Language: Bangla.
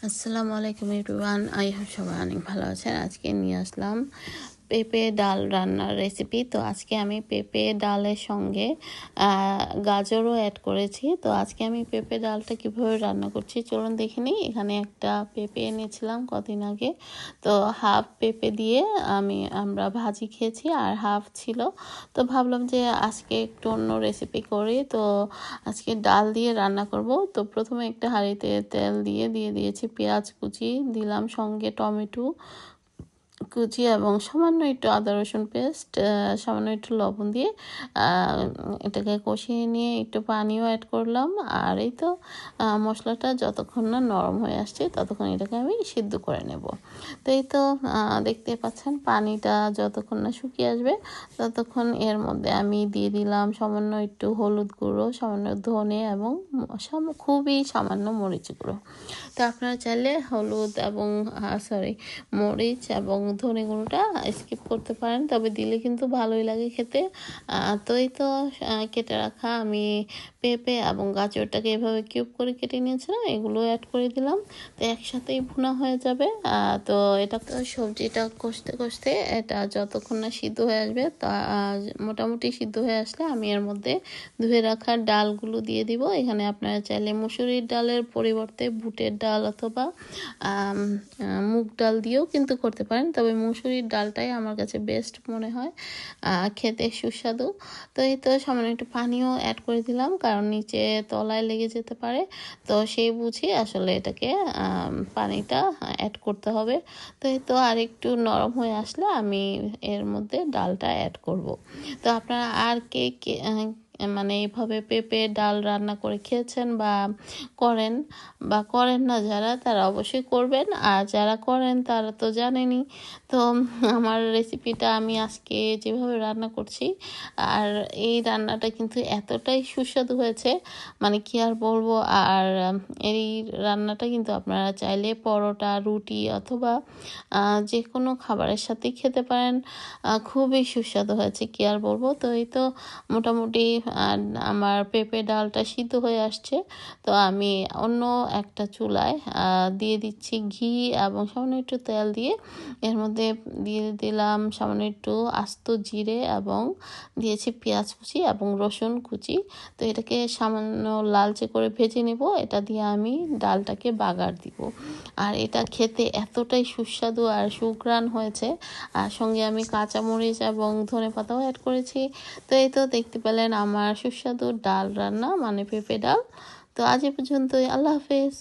আসসালামু আলাইকুম এভরিওয়ান, আই হোপ সবাই অনেক ভালো আছেন। আজকে নিয়ে আসলাম পেঁপে ডাল রান্নার রেসিপি। তো আজকে আমি পেঁপে ডালের সঙ্গে গাজরও অ্যাড করেছি। তো আজকে আমি পেঁপে ডালটা কিভাবে রান্না করছি চলুন দেখে নিই। এখানে একটা পেঁপে এনেছিলাম কদিন আগে, তো হাফ পেঁপে দিয়ে আমরা ভাজি খেয়েছি আর হাফ ছিল। তো ভাবলাম যে আজকে একটু অন্য রেসিপি করি, তো আজকে ডাল দিয়ে রান্না করব। তো প্রথমে একটা হাঁড়িতে তেল দিয়ে দিয়েছি পেঁয়াজ কুচি, দিলাম সঙ্গে টমেটো কুচি এবং সামান্য একটু আদা রসুন পেস্ট, সামান্য একটু লবণ দিয়ে এটাকে কষিয়ে নিয়ে একটু পানিও অ্যাড করলাম। আর এই তো মশলাটা যতক্ষণ না নরম হয়ে আসছে ততক্ষণ এটাকে আমি সিদ্ধ করে নেব। তো এই তো দেখতে পাচ্ছেন পানিটা যতক্ষণ না শুকিয়ে আসবে ততক্ষণ এর মধ্যে আমি দিয়ে দিলাম সামান্য একটু হলুদ গুঁড়ো, সামান্য ধনে এবং খুবই সামান্য মরিচ গুঁড়ো। তো আপনারা চাইলে হলুদ এবং মরিচ এবং ধনে গুঁড়োটা স্কিপ করতে পারেন, তবে দিলে কিন্তু ভালোই লাগে খেতে। তো এই তো কেটে রাখা আমি পেঁপে এবং গাজরটাকে এভাবে কিউব করে কেটে নিয়েছিলাম, এগুলো অ্যাড করে দিলাম। তো একসাথেই ভুনা হয়ে যাবে। তো এটা সবজিটা কষতে এটা যতক্ষণ না সিদ্ধ হয়ে আসবে, তা মোটামুটি সিদ্ধ হয়ে আসলে আমি এর মধ্যে ধুয়ে রাখা ডালগুলো দিয়ে দিব। এখানে আপনারা চাইলে মুসুরির ডালের পরিবর্তে বুটের ডাল অথবা মুগ ডাল দিয়েও কিন্তু করতে পারেন, তবে মুসুরির ডালটাই আমার কাছে বেস্ট মনে হয়, খেতে সুস্বাদু। তো এই তো সামান্য একটু পানিও অ্যাড করে দিলাম, কারণ নিচে তলায় লেগে যেতে পারে। তো সেই বুঝি আসলে এটাকে পানিটা অ্যাড করতে হবে। তো এই তো আর একটু নরম হয়ে আসলে আমি এর মধ্যে ডালটা অ্যাড করব। তো আপনারা আর কে মানে এইভাবে পেঁপে ডাল রান্না করে খেয়েছেন বা করেন না যারা, তারা অবশ্যই করবেন, আর যারা করেন তারা তো জানেনই। তো আমার রেসিপিটা আমি আজকে যেভাবে রান্না করছি, আর এই রান্নাটা কিন্তু এতটাই সুস্বাদু হয়েছে, মানে কি আর বলবো। আর এই রান্নাটা কিন্তু আপনারা চাইলে পরোটা, রুটি অথবা যে কোনো খাবারের সাথেই খেতে পারেন। খুবই সুস্বাদু হয়েছে, কি আর বলবো। তো এই তো মোটামুটি আমার পেঁপে ডালটা সিদ্ধ হয়ে আসছে। তো আমি অন্য একটা চুলায় দিয়ে দিচ্ছি ঘি এবং সামান্য একটু তেল দিয়ে এর মধ্যে দিয়ে দিলাম সামান্য একটু আস্ত জিরে এবং দিয়েছি পেঁয়াজ কুচি এবং রসুন কুচি। তো এটাকে সামান্য লালচে করে ভেজে নেব, এটা দিয়ে আমি ডালটাকে বাগার দিব। আর এটা খেতে এতটাই সুস্বাদু আর সুঘ্রাণ হয়েছে, আর সঙ্গে আমি কাঁচামরিচ এবং ধনেপাতাও অ্যাড করেছি। তো এই তো দেখতে পেলেন আমার সুস্বাদু ডাল রান্না, মানে পেঁপে ডাল। তো আজ এ পর্যন্তই, আল্লাহ হাফেজ।